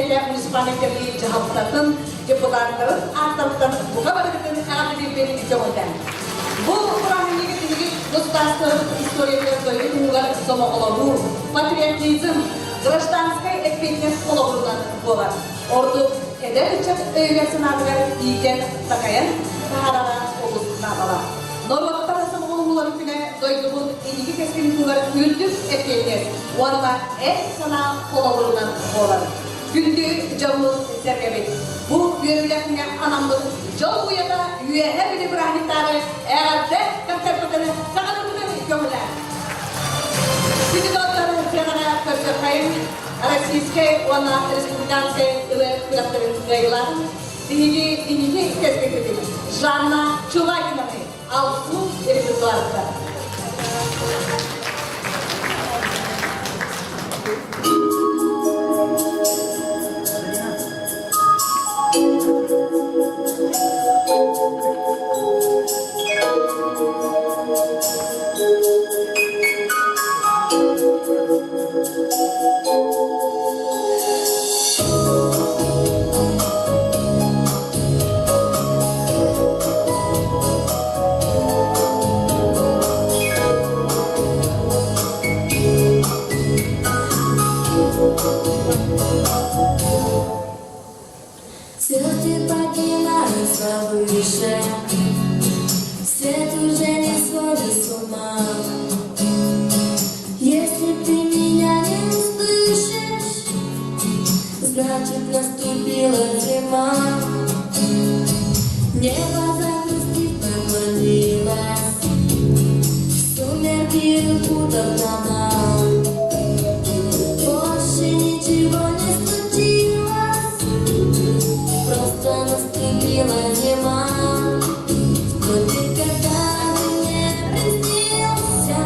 Municipaliteleri, municipaliteleri, cihatlarının, deputatların, artalıkların bu kadar bir бери жомонтан. Бу Куран'дагы тиги государственных историялар дойду тулар самоолову, патриотизм, гражданская ответственность половурдан болар. Орду эдерчек өйгесинагы иген такаян тахарара областына бала. Норваттар самооловулар күне дойдубун иги кескин тулар күлдүк эткен. Уарла сана половурдан болар. Gündü camı sergebet. Bu yörülerine anamlık jol uyada üyehe bile bıraktıkları eğer de kanserpatını sağlanırdı gömüler. Şimdi dostları senara körçökayın Российской, ona республиканской ile kıyafetlerin reyler. Dinigi kesbekti. Жанна Чувакиновны. Алсу репертуарда. Звезды поднимаются выше, свет уже не сходит с ума. Если ты меня не услышишь, значит наступила зима. Небо загрустит, наклонилось, сумерки укутав дома. Больше ничего не случилось, просто наступила зима. Но ты когда мне приснился,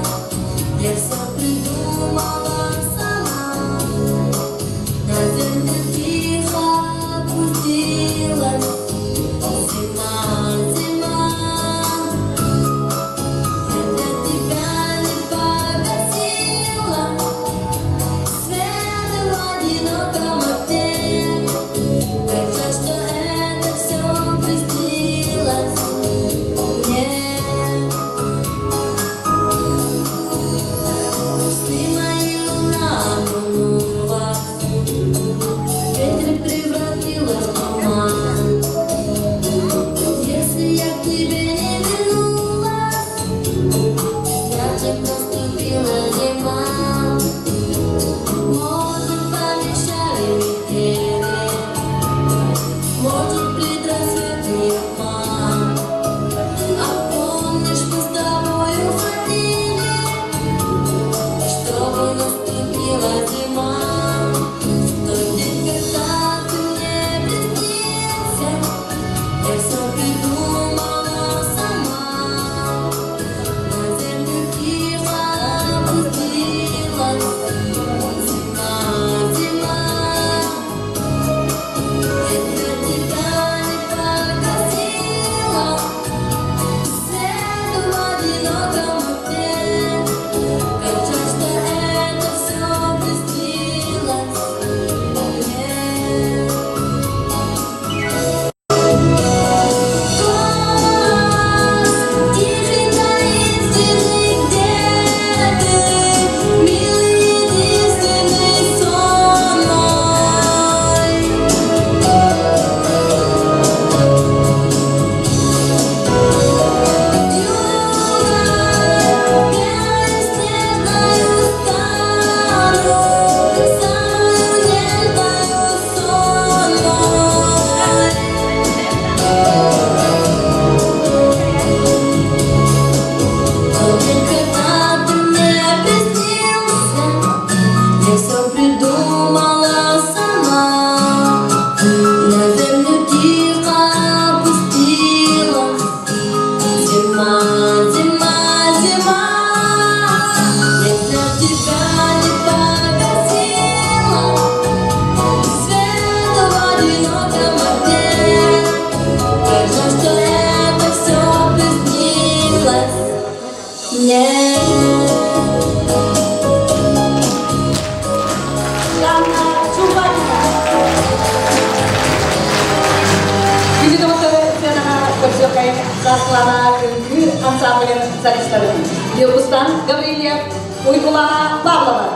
я все придумала сама. На землю тихо опустилась зима, зима. Я для тебя не погасила свет в одиноком окне. Как жаль, что это все приснилось мне. Сны мои луна обманулась, ветер превратилась в туман. Если я к тебе не вернулась, значит наступила зима. Может, помешали метели, может, предрассветный обман. А помнишь, мы с тобою хотели, чтобы наступила зима. Тот день, когда ты мне приснился, я все придумала сама. На землю тихо опустилась зима, зима. Я для тебя не погасила свет в одиноком окне. Как жаль, что это все приснилось мне. Тихий, таинственный, где ты, милый, единственный сон мой. Белой снежною стану, самую нежную сон мой. Тот день, когда ты мне приснился, я все придумала сама. На землю тихо опустилась зима, зима, зима. Я для тебя не погасила свет в одиноком окне. Как жаль, что это все приснилось мне. Жанна Чувакиновна. Şimdi dostları senara körçökayın Zaslana Öngü Ansamblinin solistleri. Yıldız'dan Gavrilyev, Uygulana Pavlova.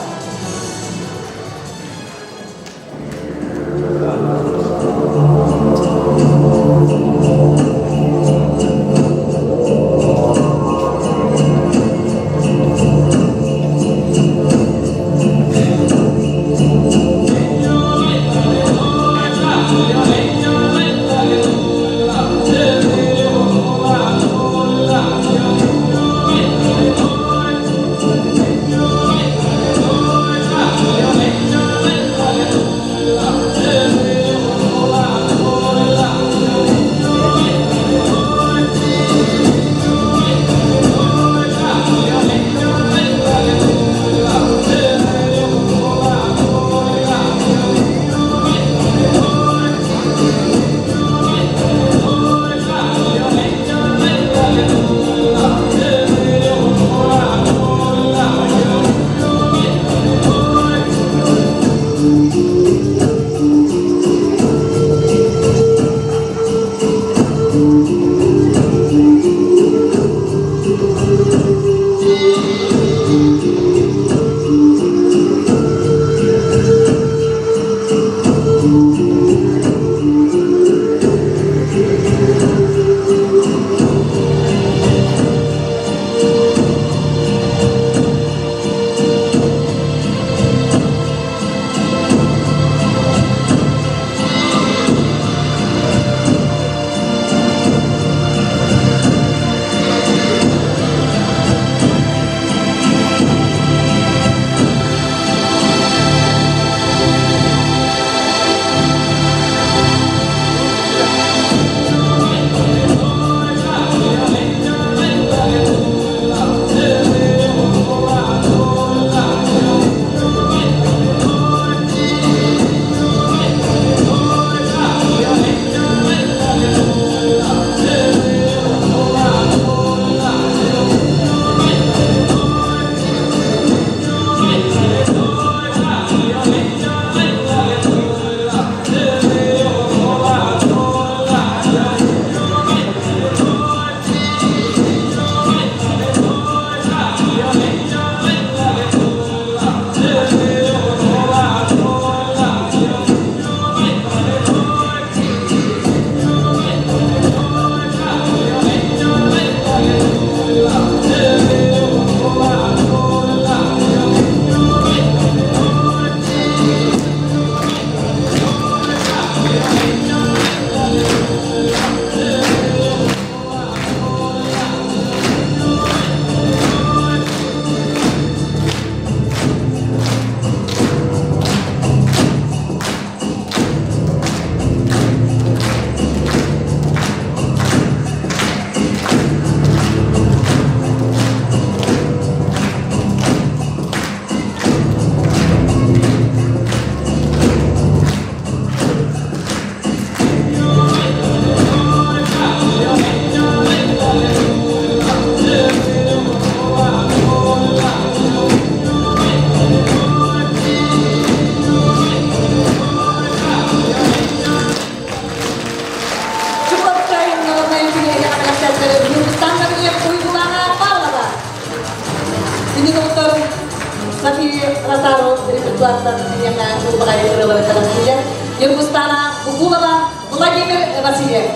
Юргустана Букулова, Владимир Васильев.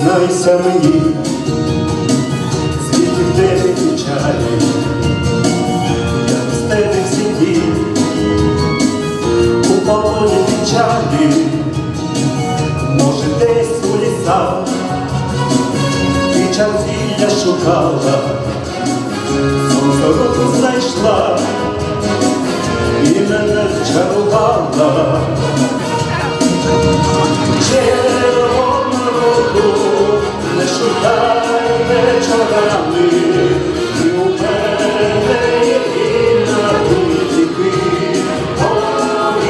Знайся мені, звідки в тебе печалі, як з тебе в сім'ї, у полоні печалі, може десь у лісах, печалі я шукала, сонце руку знайшла, і мене вчарувала. Червону руку не шукай вечорами, і у мене єдина тільки повір,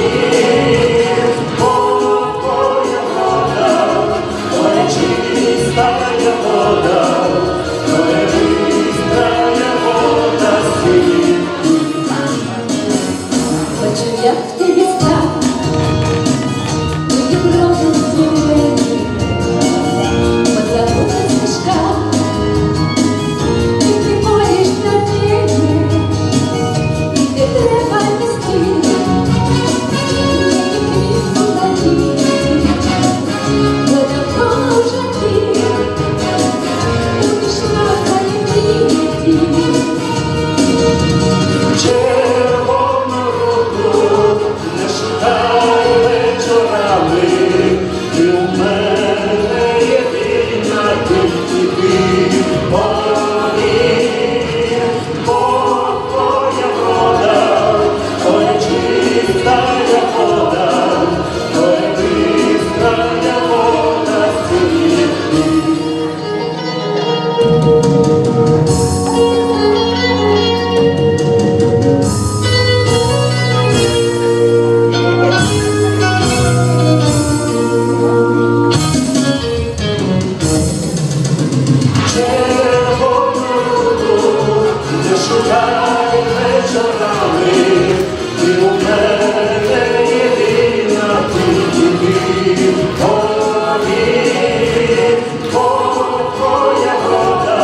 твоя вода,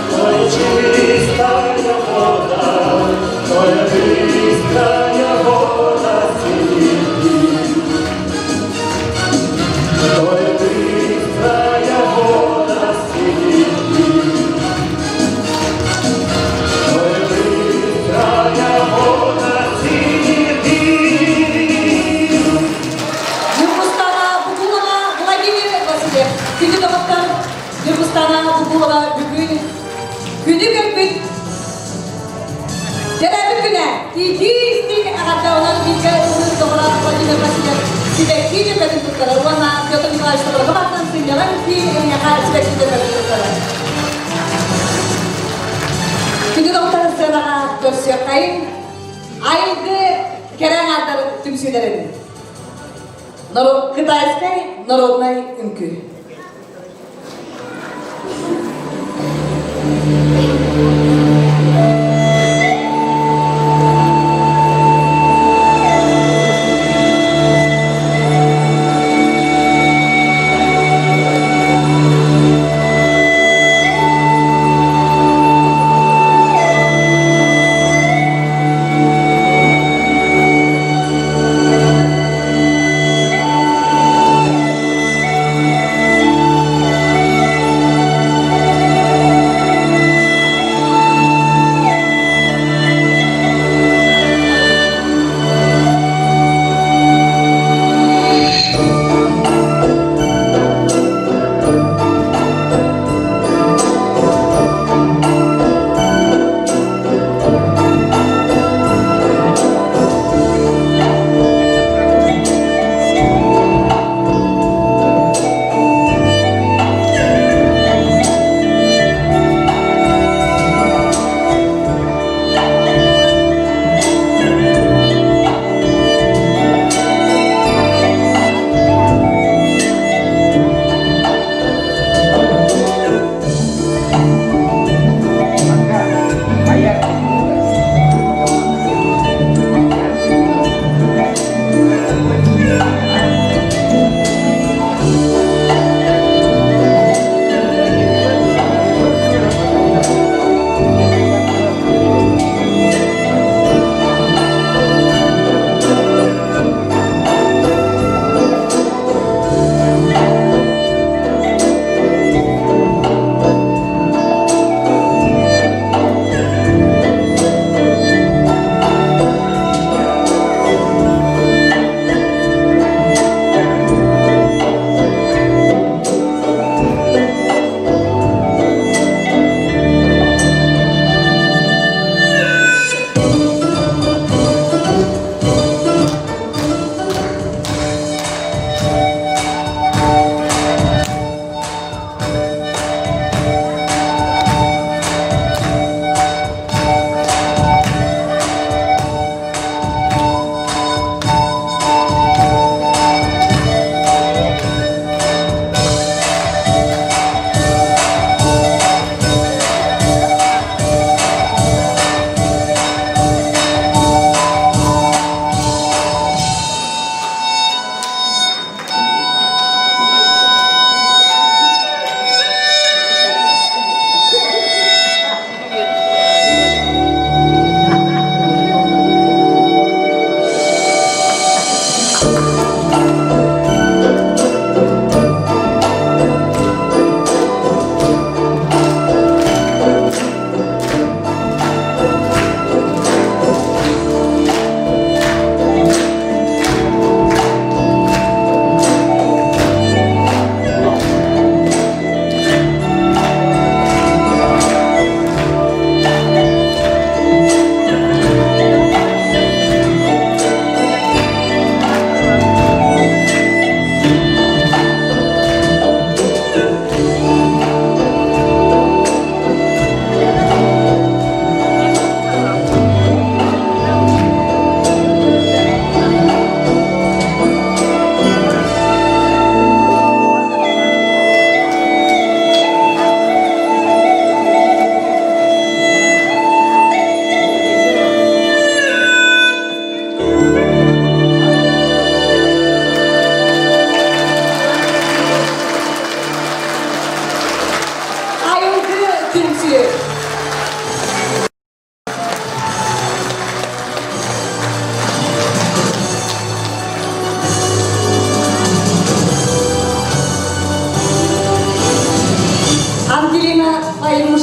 твоя чистая вода, твоя быстрая вода синей. Твоя быстрая вода синей. Твоя быстрая вода синей. Юргустана Букулова Владимир Васильев. Күні тоғыттан Юргустана Букулова бүгін күні көппіт. Жәләбі күні тиіз-тиіз ағатта онан бейгі ұзын тоғыра Владимир Васильев. Сибек кейде бәдің тұттары. Уанна Петр Николаевич Тоғыра бақтан сыңдалан кейде сибек кейде бәдің тұттары. Күні тоғыттан сценаға көрсек қайын. Айды керен атыр түмсілерін. Китайской народной инки.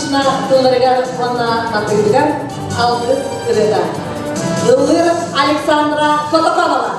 Алтышына тулырыган онна натыгыган алгыс кырыда. Ылыр Александра Котоконова.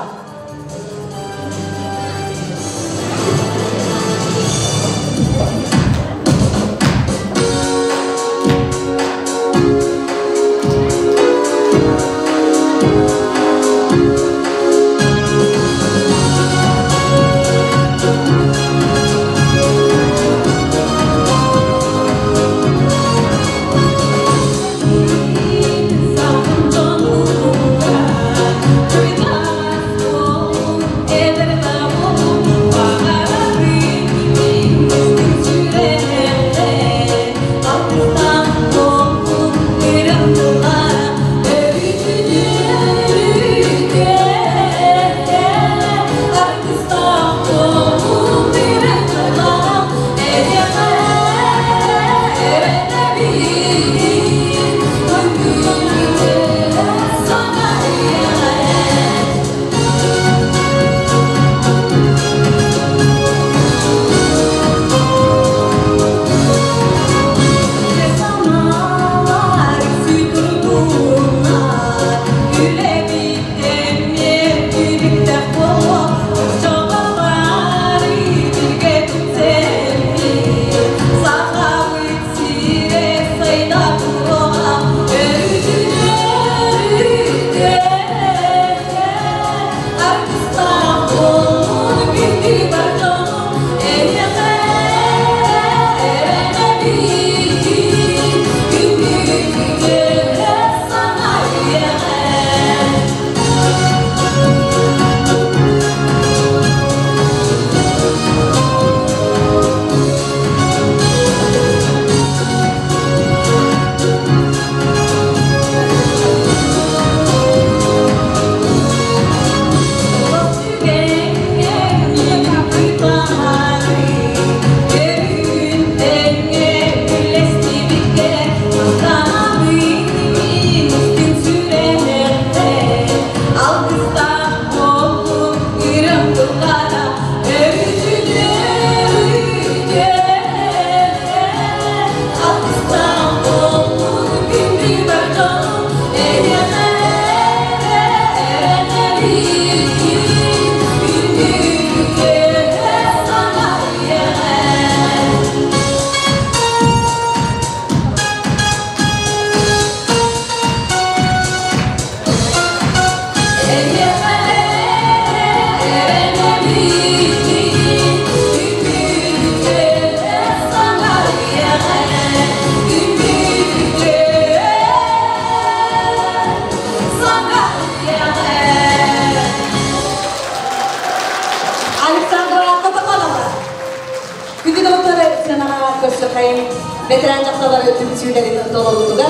Veteran jaksaları tümçüleri doluluğunda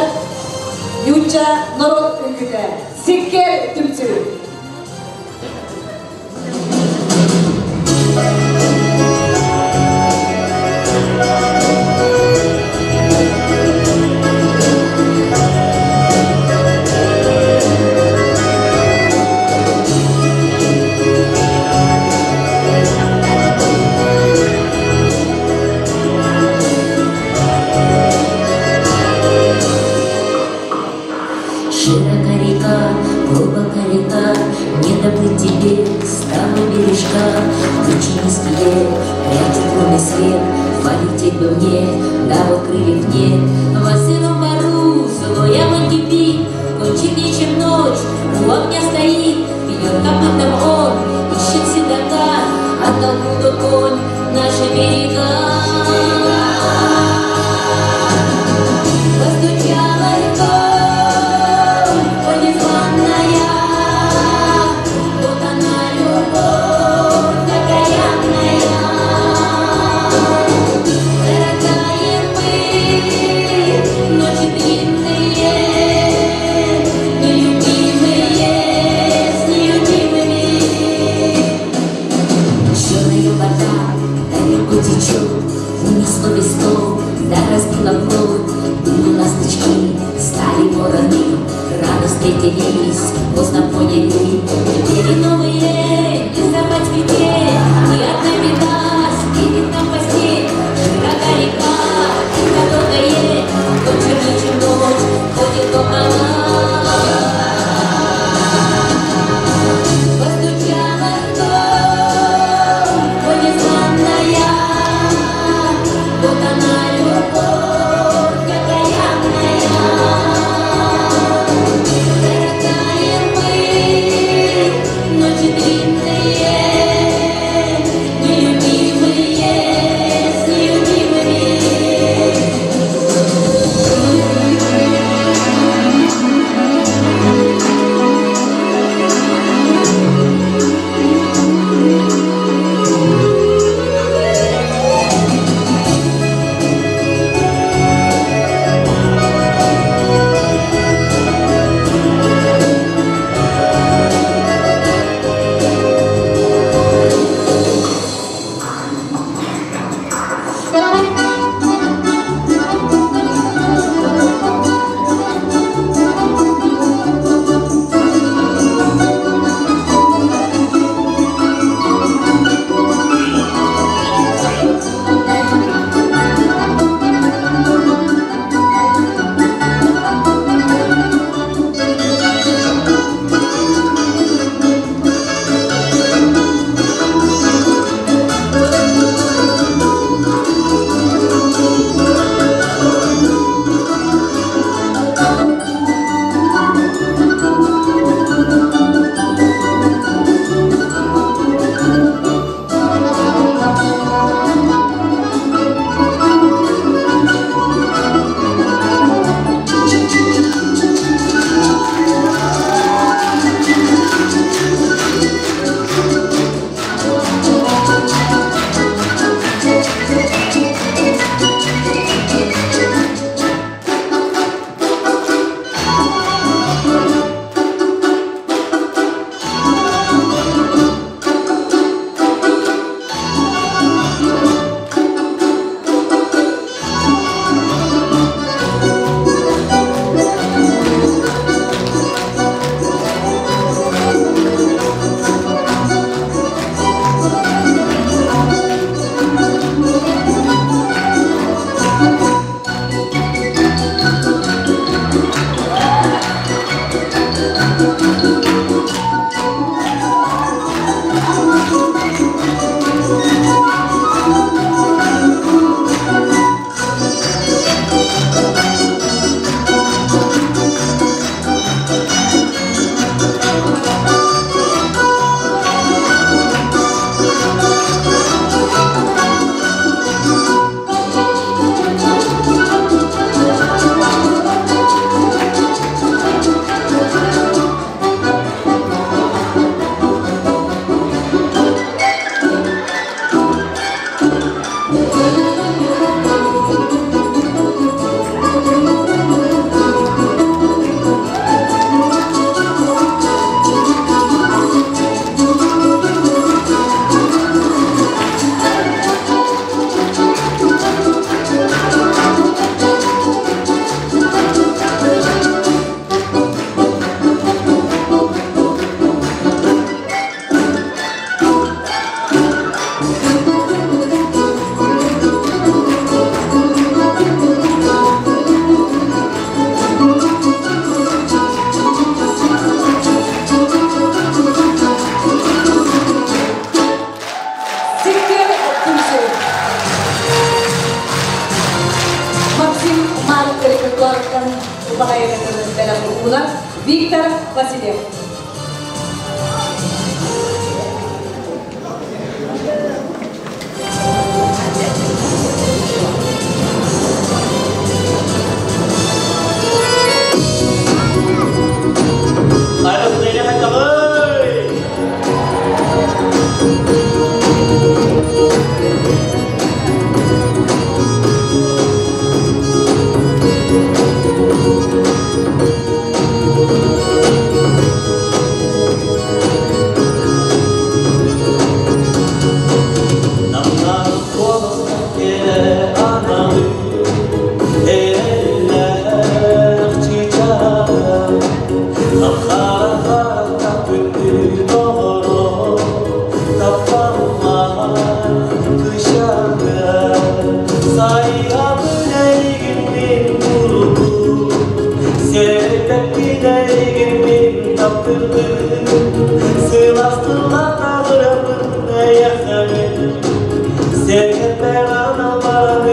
Yurtça Norot Ülkü'de Sikker Tümçü. Широка река, глубока река, не добыть тебе с того бережка. Тучи низкие, прячут лунный свет, полететь бы мне, да вот крыльев нет. В осеннем пару злой огонь кипит, кончик нечем ночь, у огня стоит, пьет копытом он, ищет седока, оттолкнут конь наши берега. Постучала река. Встретились, поздно поняли, теперь новые, не забыть цветет, ни одна беда, скинет нам постель, широка река, и дорогая, Виктор Васильев. Sevdim ben anılarını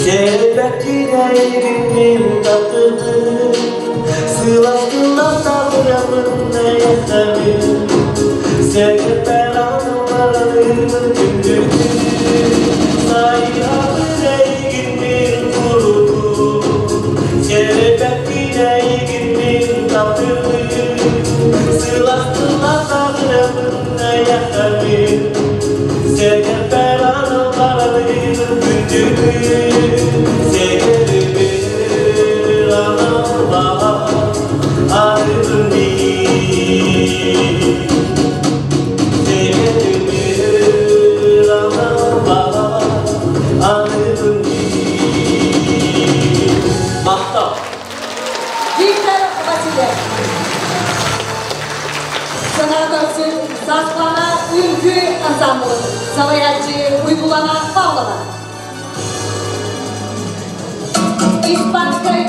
Sebep yüreğimin tatlı Sılasına tavrımın yaşarım Sevgi belanlarının gündüzü Sayıya yüreğimin kurudu Sebep yüreğimin tatlı Sılasına tavrımın yaşarım Sevgi belanlarının gündüzü Виктор Васильев. Sanatörü Saçlana Ülkü Ansamblı. Salayatçı Uygulama Pavlova. İspanskay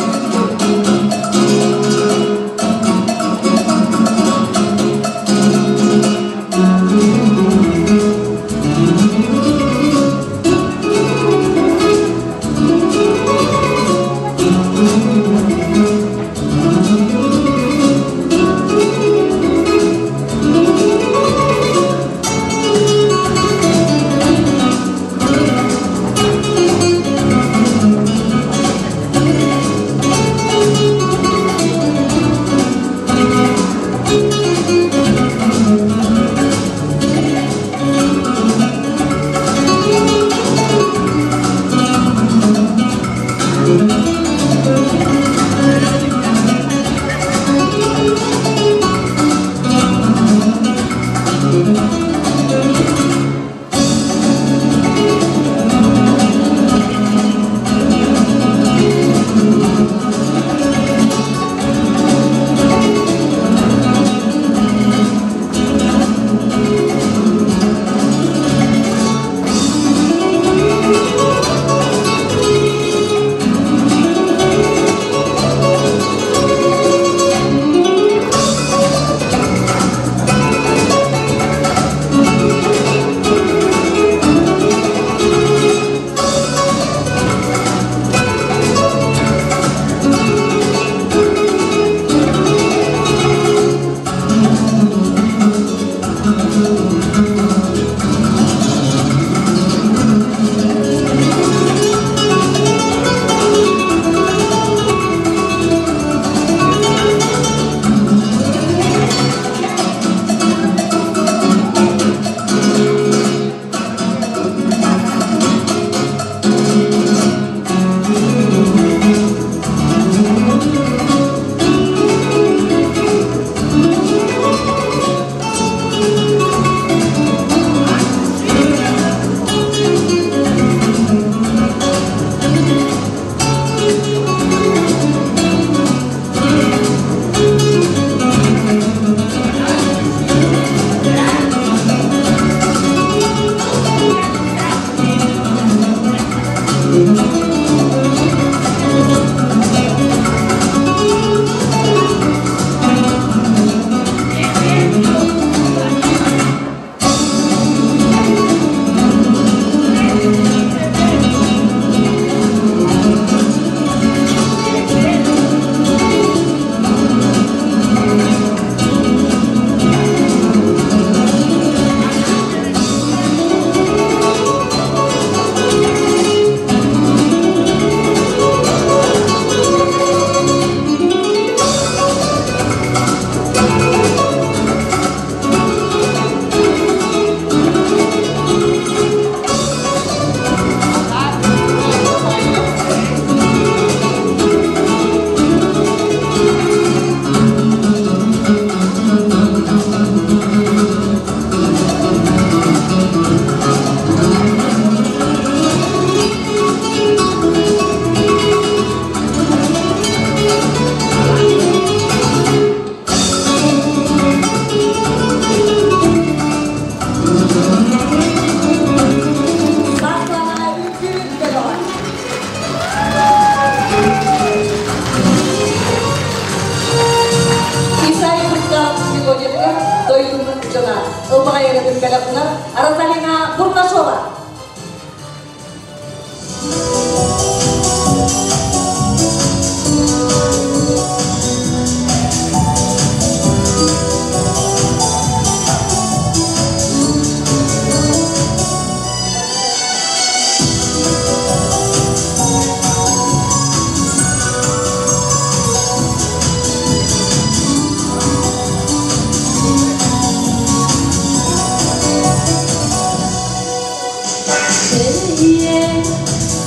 뒤에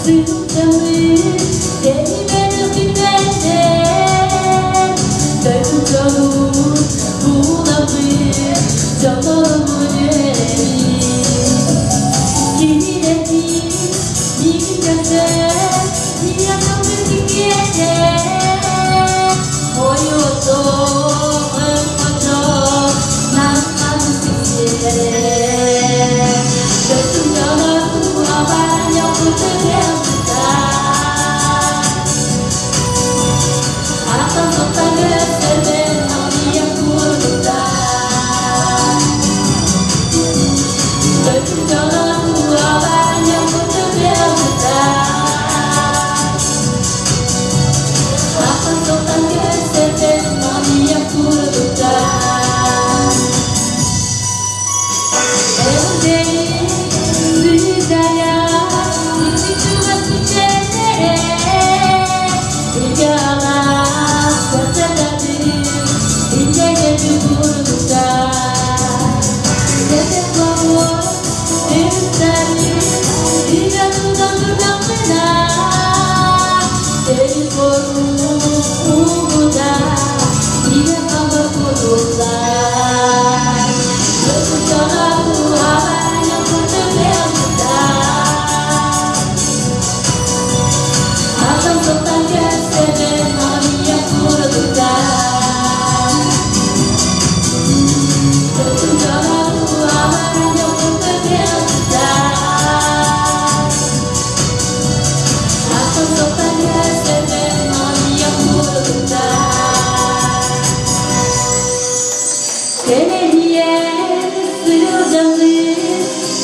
수정을 내리면은 빛나네 넓은 저우 무덤을 저더러 무대리 길이래 미국에서 니가 정말 신기해 어이없어 흩어져 난 아주 씩씩해 결승 전화로 와봐요 부탁해옵니다 아까 속삭을 때는 어디야 부르다 결승 전화로 와봐요 부탁해옵니다 아까 속삭을 때는 어디야 부르다 애원대는 의자야 일찍주가 주제네 이겨라 여자가들은 인생의 주부르다 내대포워 일자리 이겨주던 두정매나 데리고루 오보다 이래 반갑고 놀라 전화로 와봐요 부탁해옵니다 아까 속삭였을 때는 어디야 부르다 전화로 와봐요 부탁해옵니다 아까 속삭였을 때는 어디야 부르다 대리에 수정을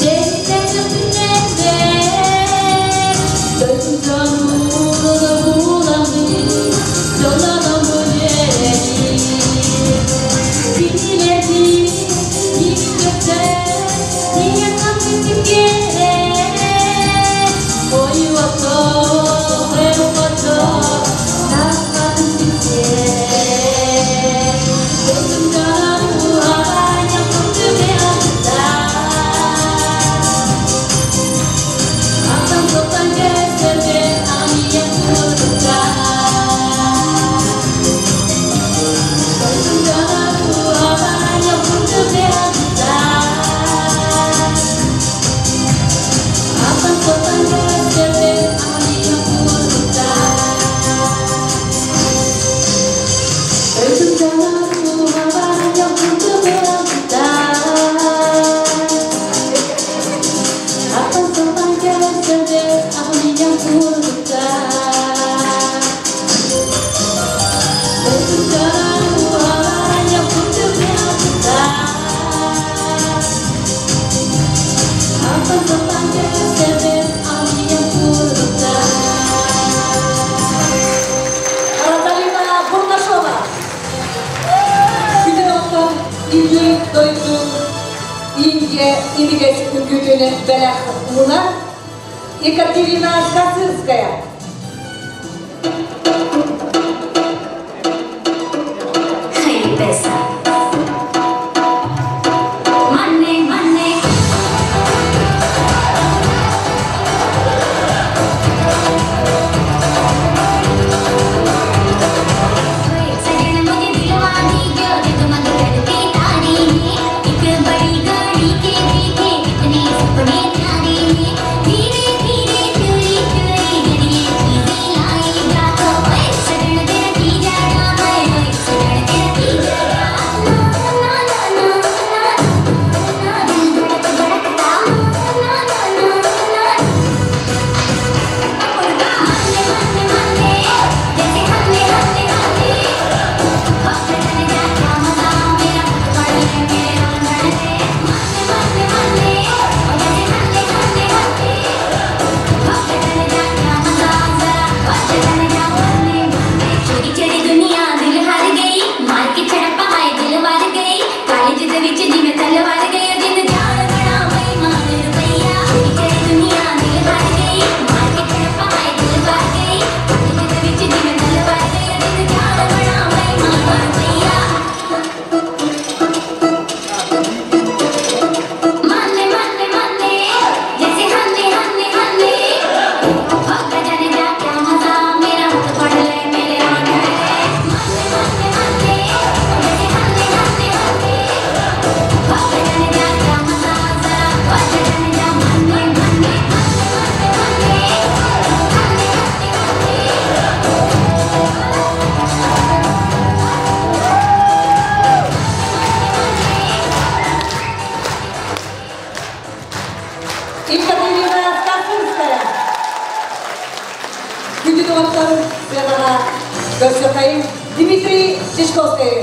내리면서 빛내네 넓은 전우로 무덤을 전화도 무대리 비밀의 이 곁에 네가 참 신기해 어이없어 외로워져 나 가슴 찡해 넓은 전화로 와봐요 부탁해옵니다 아까 속삭였을 때 아니야 부르다 넓은 전화로 와봐요 부탁해옵니다 아까 속삭였을 때 아니야 부르다 넓은 전화로 와봐요 부탁해옵니다 아빠 속삭였을 때 아니야 부르다 넓은 전화로 와봐요 부탁해옵니다 아빠 속삭였을 때 아니야 부르다 Каталина Бурнашова. Күнделікті Ильи Дойду Индия күтені бәләқ ұлына Екатерина Косырская. Hey, Besa. Money, money. सजन मुझे दिलवा दीजो जो तुम करती तारी एक बड़ी गाड़ी के पीछे कितने सपने प्यारे धीरे धीरे चोरी चोरी Ирина Скорцинская. Күндегі қонақтар сыйлығына көрсетейін. Дмитрий Чешковский.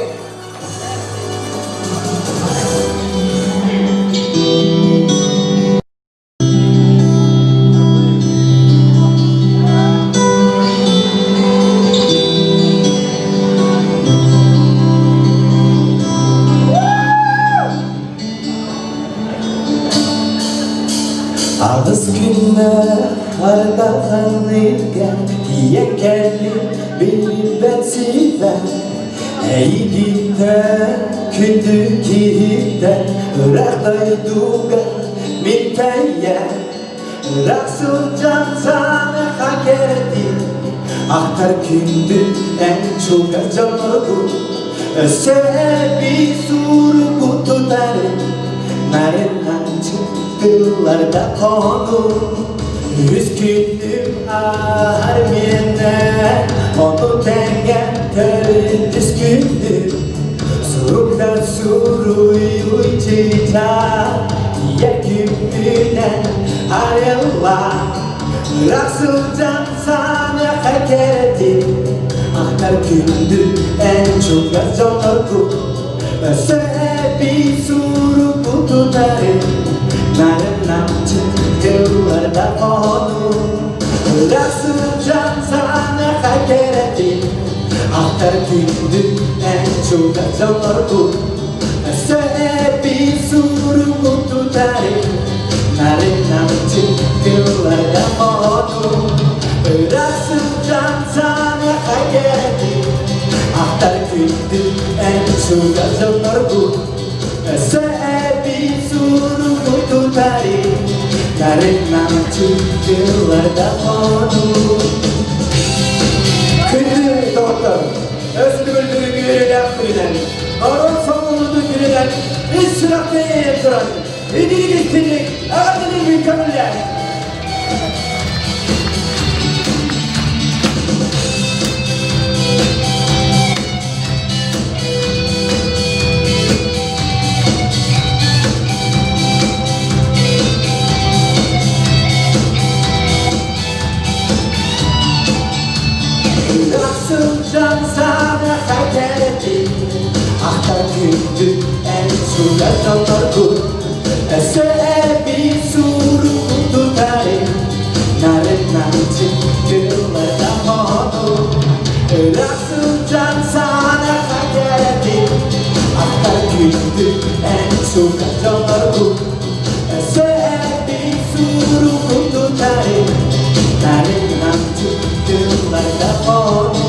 Ağız günler ardağın ilgen Diye kelli bir betsiven Ey gider kündü gider Irak'tay dugan minteye Irak sultan sana hak etti Aktar kündü en çok acamadı Sebebi suru kutuları Narenancı Kıllarda konu Üzgünüm harmine Onu tengen üzgünüm Suruktan suruyu içita Yekümüne ayrıla Rasulcan sana hak etti Aktar gündü en çok azonurdu Sebebi suru kutuları 나는 남친 그러다 보는 라스잔 산에 갈게랬지 아따를 귀든 엔초가 정어르고 세비 수르고 또 다리 나는 남친 그러다 보는 라스잔 산에 갈게랬지 아따를 귀든 엔초가 정어르고 세비 수르고 또 다리 나를 남친 그러다 보는 그들의 떴던 özgürlüğü görülen kuyudan Aron sonunu görülen İsraf'ta yayıntıran Edili getirecek ağzını mükemmeller Sultan sana hak etti Aktar gündü en suda tanırdı Sebebi suru tutarı Narın namcı kıllarda modu Sultan sana hak etti Aktar gündü en suda tanırdı Sebebi suru tutarı Narın namcı kıllarda modu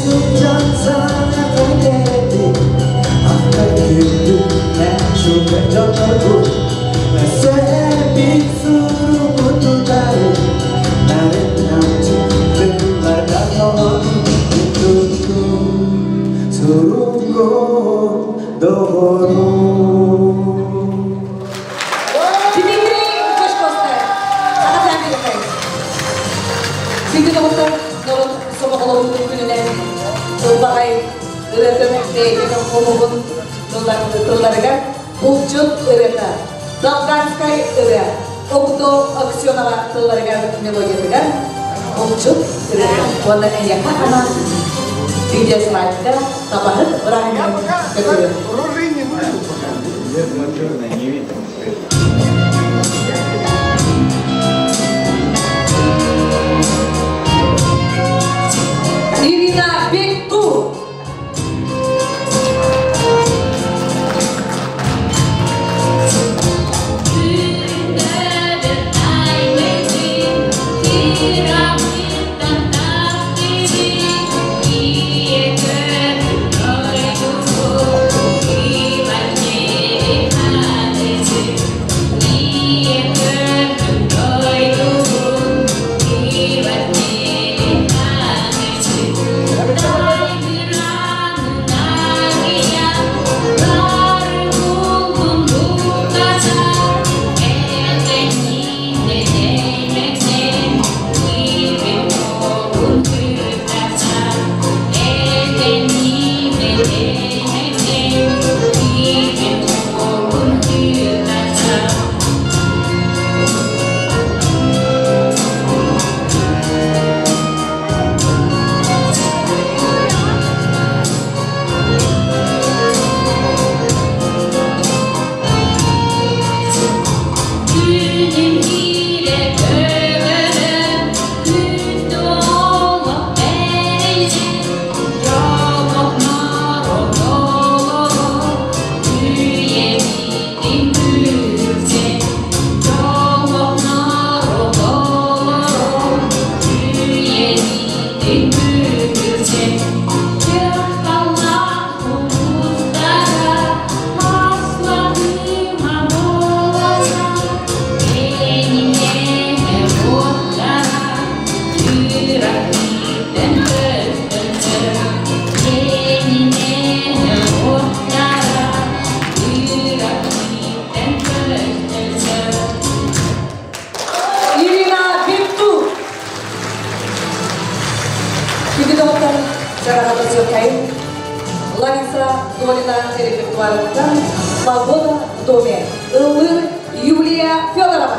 Sultan sana hak etti Aktar gündü en çok canlardı Sebebi suru tutarı Narın namcı kıllarda tuttu Surugo doğru Дмитрий Чешковский. Ағадан берекет. Күндегі қонақтар нұрын Собақылауын күнінен Жылбағай өлетін дейгінің қомығын тұлдарыға Бұлчут ұрета, Долганскай ұры, Оғдо Аксионова тұлдарыға мелодиясыға Бұлчут ұрета. Оны әйяқа ана видеосын айтты, табағын ұрағымен көтірі. Ирина Бекту. Thank you. Почеркаем. Лариса Долина, репертуар «Свобода в доме». Ылыр Юлия Федорова.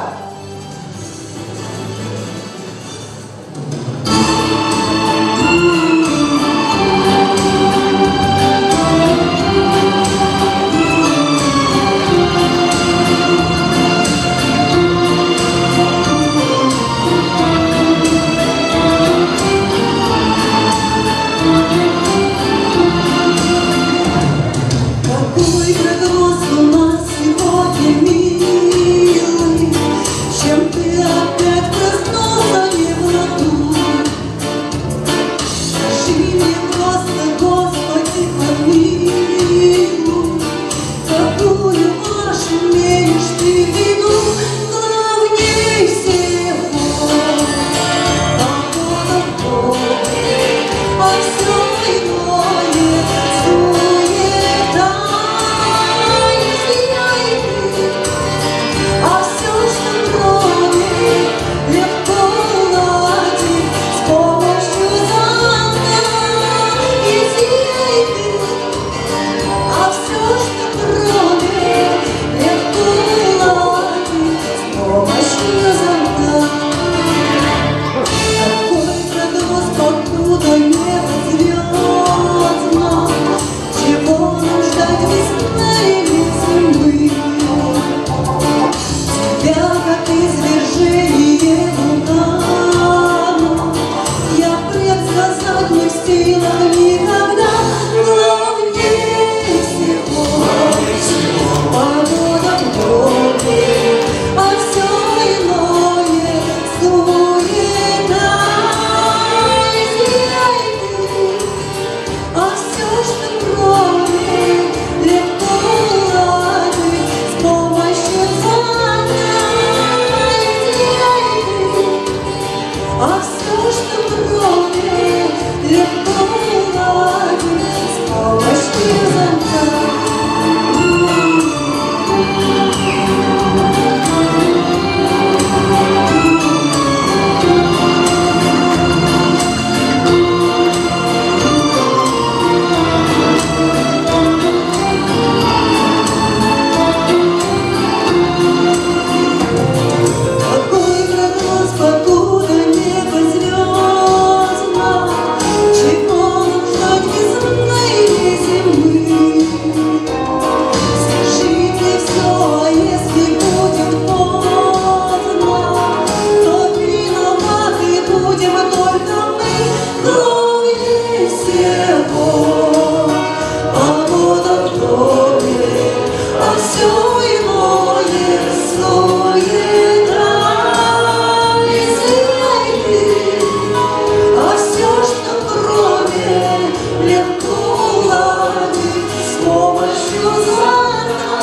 Какой прогноз у нас сегодня, милый? Чем ты опять проснулся не в роду? Скажи мне просто, Господи, помилуй, какую ложь имеешь ты в виду? Главней всего погода в доме, а все иное суета. А все, что кроме, легко уладить с помощью звонка. Если я и ты, а все, что кроме, легко уладить с помощью звонка. Какой прогноз, покуда небо звездно, чего нам ждать весны или зимы? Тебя, как извержение вулкана, я предсказать не в силах никогда. Главнее всего погода в доме, а все иное суета. Если я и ты, а все, что кроме, легко уладить с помощью звонка. Если я и ты, а все, что кроме, легко уладить с помощью звонка. Какой прогноз, покуда небо звездно, чего нам ждать весны или зимы? Скажи мне все, а если будет поздно, то виноваты будем только мы. Главнее всего погода в доме, а все иное суета. Если я и ты, а все, что кроме, легко уладить с помощью звонка.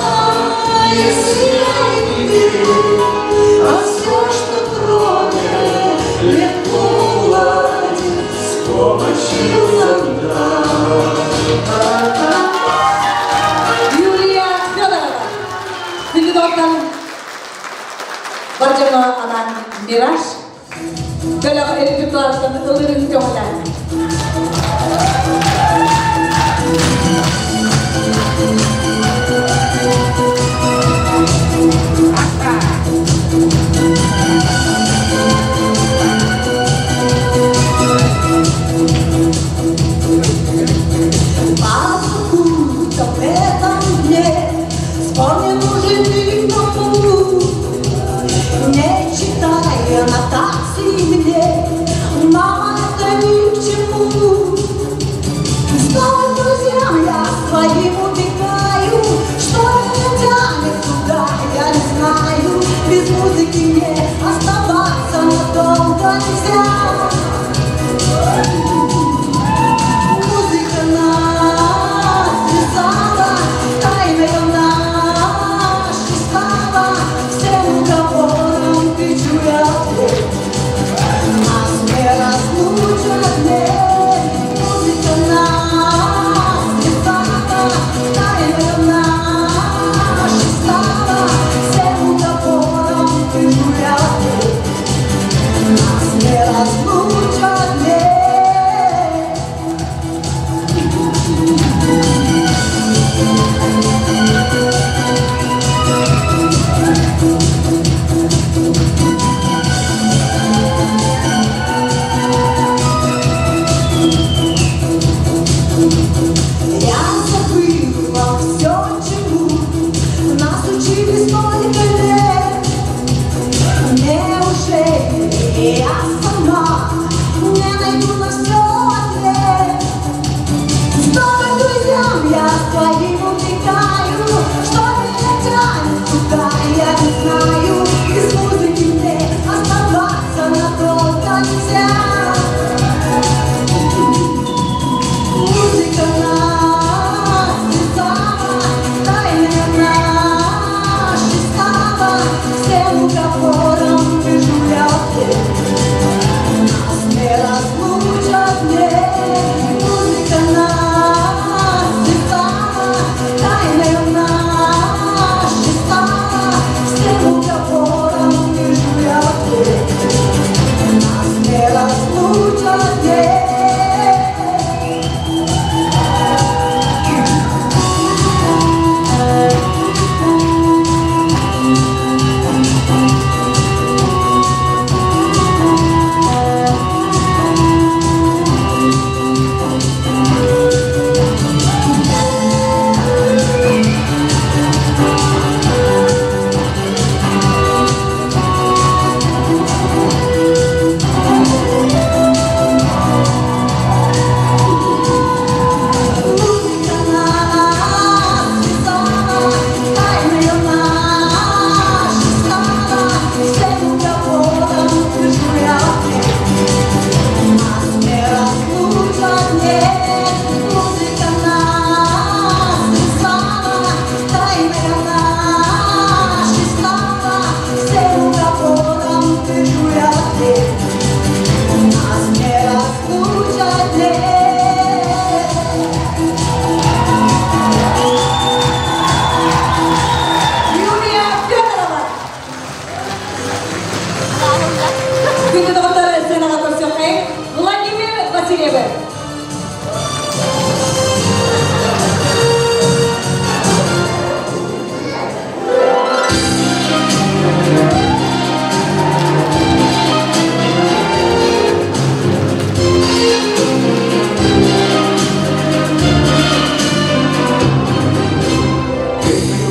Если я и ты, а все, что кроме, легко уладить с помощью звонка. Юлия Федорова. Дилидоктан Баржано Анан Мираж. Бөлөг репертуардан ылырын көңүлдөн. Откуда в этом дне вспомнен уже фильм «Бабу», не читая на такси мне, мама, это ни к чему. Снова к друзьям я своим убегаю, что меня тянет туда, я не знаю. Без музыки мне оставаться надолго нельзя. Музыка нас связала, тайная наша стала, всем уговором кричу я вслед. Нас не разлучат, нет. Музыка нас связала, Quindi devo dare la scena alla prossima, ok? Vladimir Vasiliev.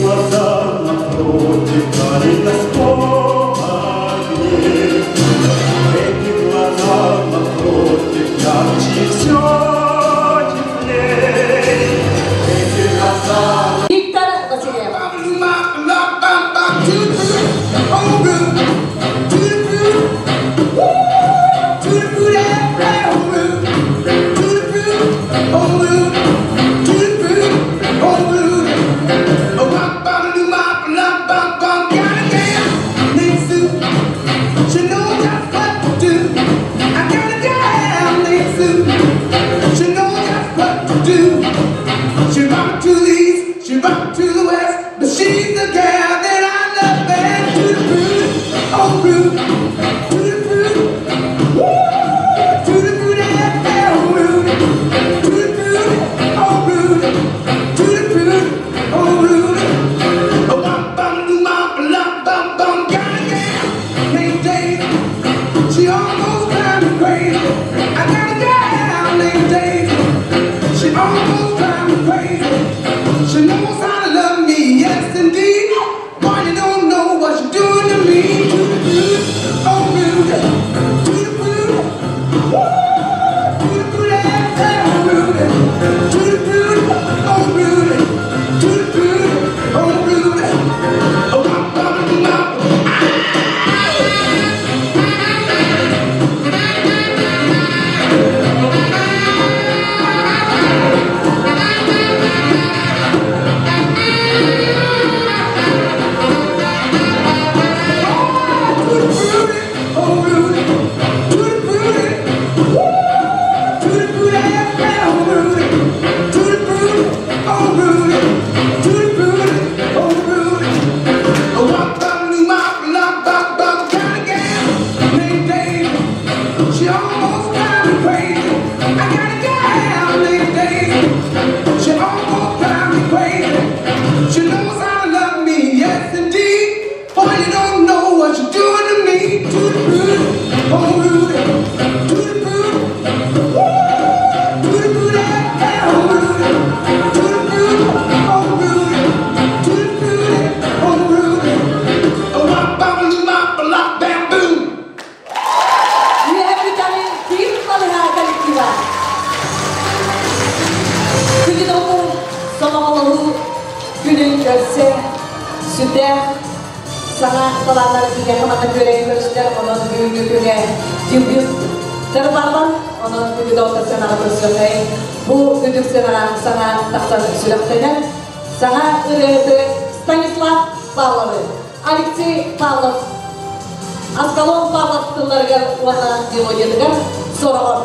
Глаза напротив горит Господь огней. Эти глаза напротив ярче все теплей. Эти глаза Виктор Васильев. She rock to the east, she rock to the west, but she's the girl that I love. And to the fruit, oh fruit, to the fruit, woo, to the fruit, oh fruit, to the fruit, oh fruit, to the fruit, oh fruit. Oh bum bum doo bum bum bum bum, got a girl named Daisy. She almost drives me crazy. I got a girl named Daisy. She almost drives me crazy. She knows how to love me, yes indeed. Boy, you don't know what she's doing to me. To the fruit, oh fruit, to the fruit, woo, to the fruit, oh fruit, to the fruit, oh fruit, to the fruit, oh fruit. Oh, bum bum doo bum. She almost drives me crazy. I got a girl named Daisy. She almost drives me crazy. She knows how to love me, yes indeed. Boy, you don't know what you're doing to me. To the fruit, oh Rudy, to the fruit, woo, to the fruit, oh Rudy, to the fruit, oh Rudy, to the fruit, oh Rudy. Oh, my bum, my block, bam, boom. We have becoming team Malha Kolektiva. Күнін оқу, сонағылығы, күнін көрсе, сүдер, саңа қаланары кеге қаманы көрейін көрістер, оның бүгінгі күне тюбін тұрбарбан, оның бүгінгі отыр сенаға көрсөкейін. Бұл күдік сенаға саңа тақтан сүректенен, саңа үреті Станислав Павловы, Алексей Павлов, Аскалон Павлов тылларга уана мелодиядыгар сорогор.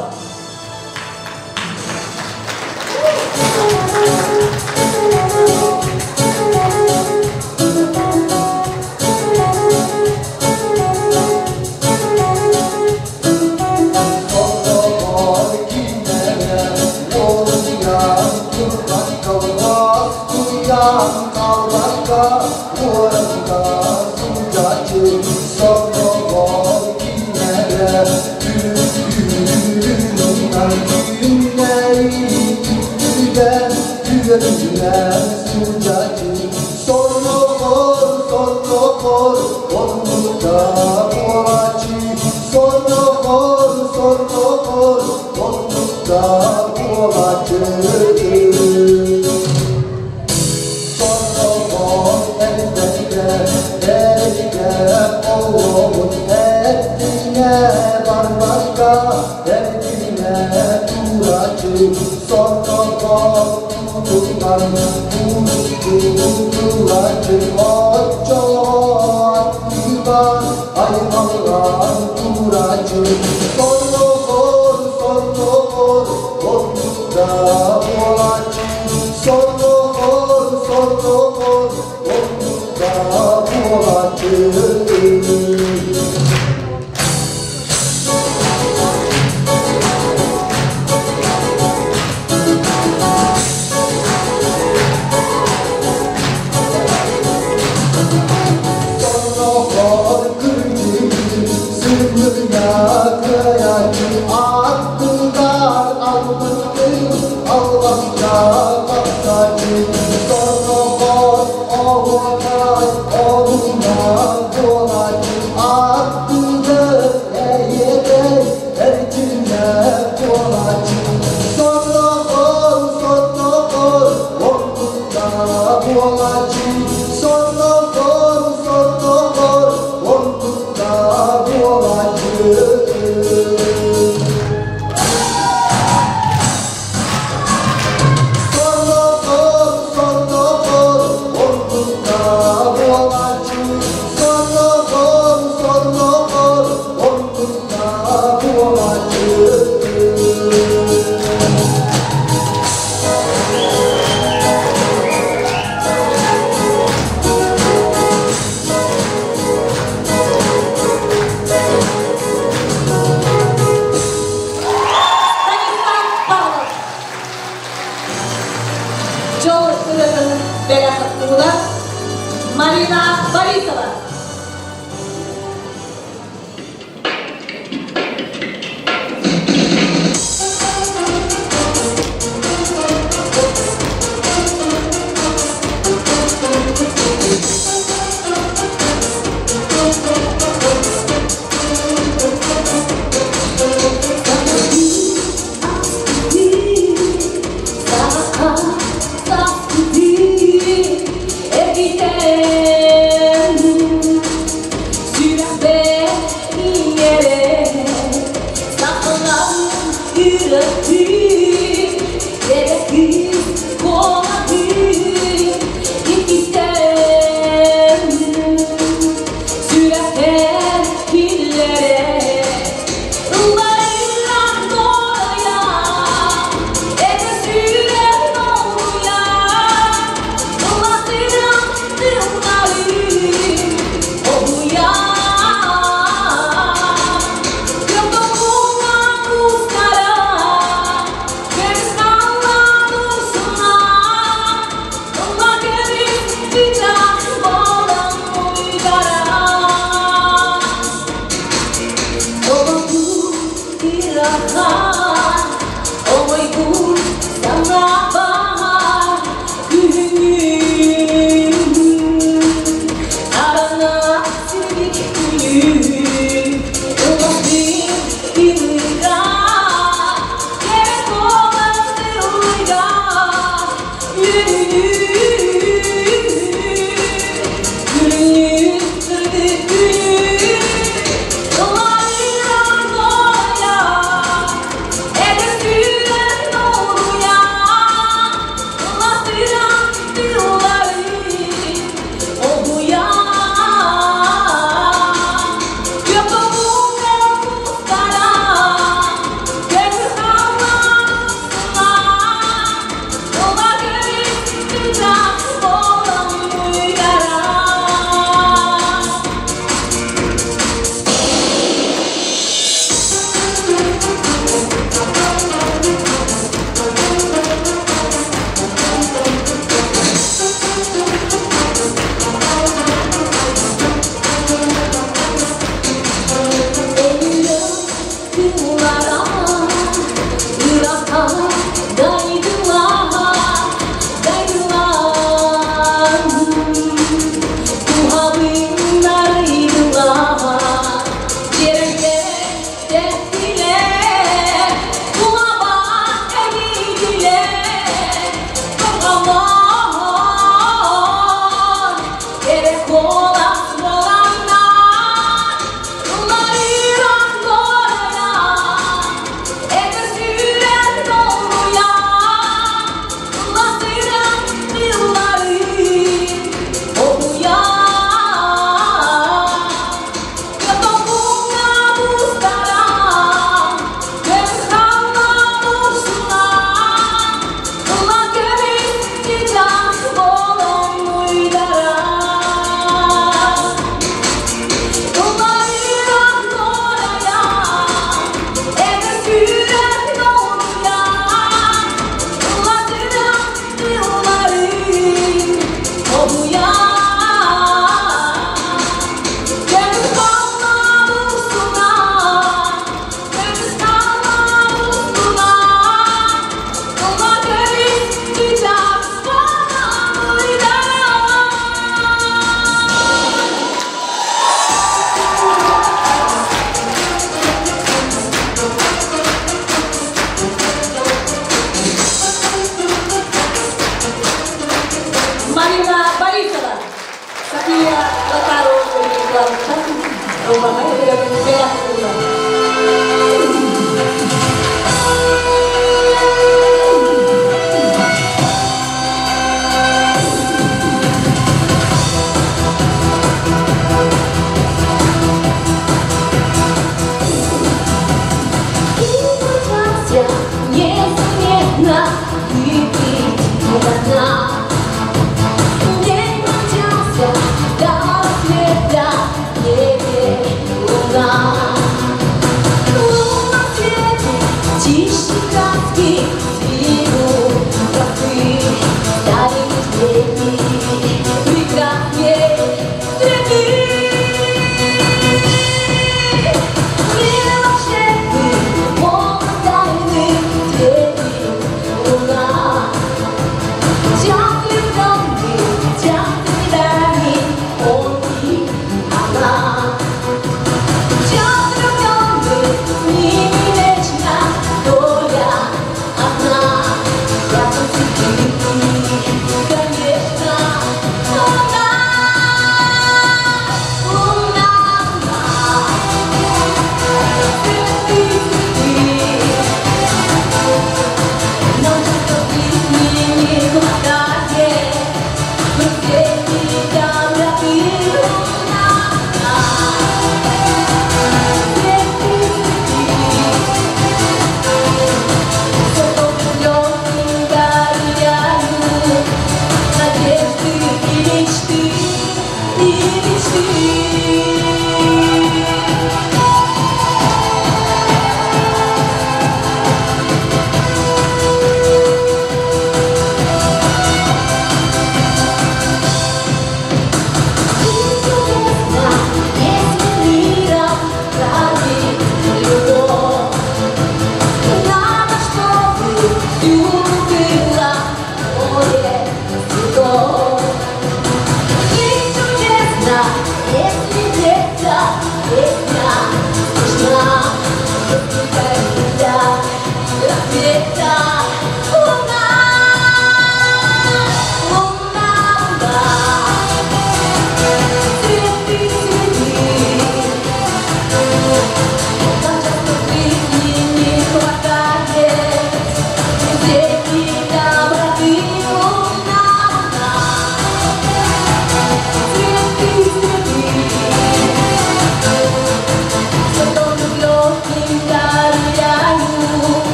ой, будь сама günün arana sevdiklerim olabilir yıllar gerek olmaz yıllar günün sırdı günün dolaylar dolaylar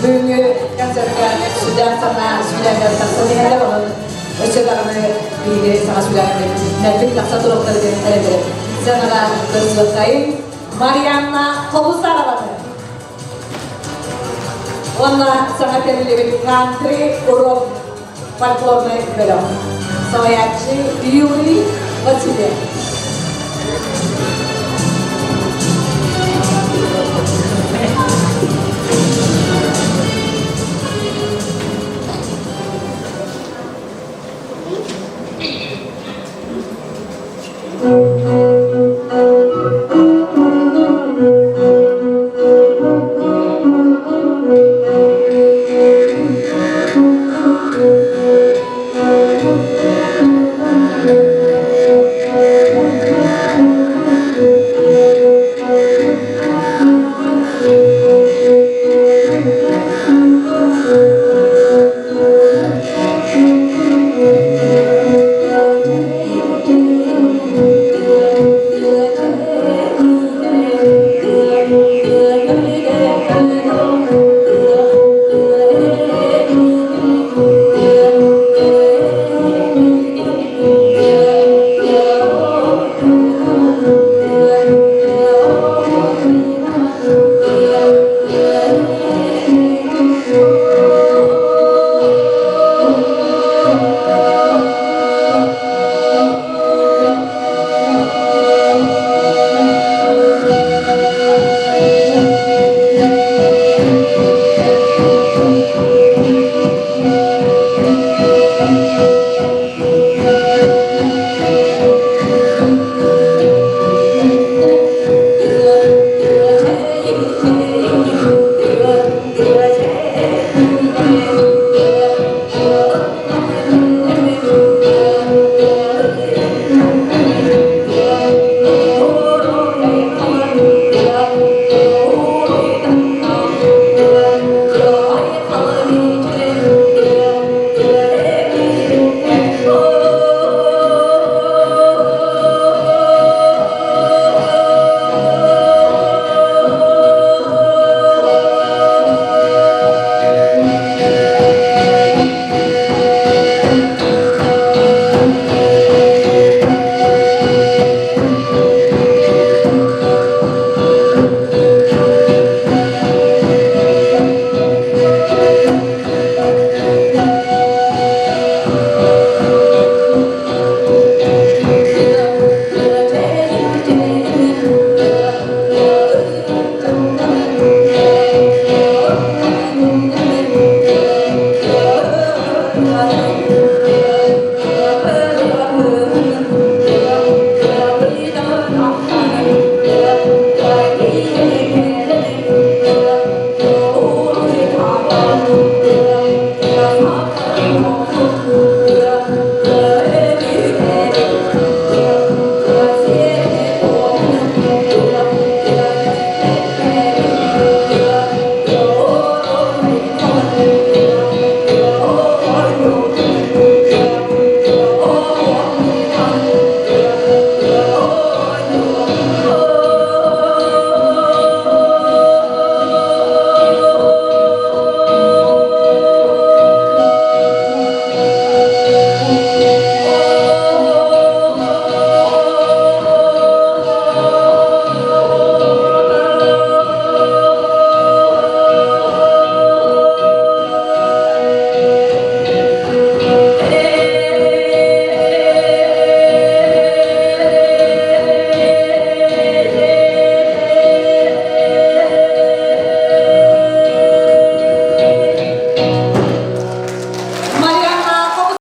Bugün konserkan sudah datang sebenarnya kalau sudah kami di sana sudah nanti tak satu dokter yang ada sana berselesai Mariana Kobusara warna sangat yang lebih ngantri urut folklore belum saya Yuri Wasilia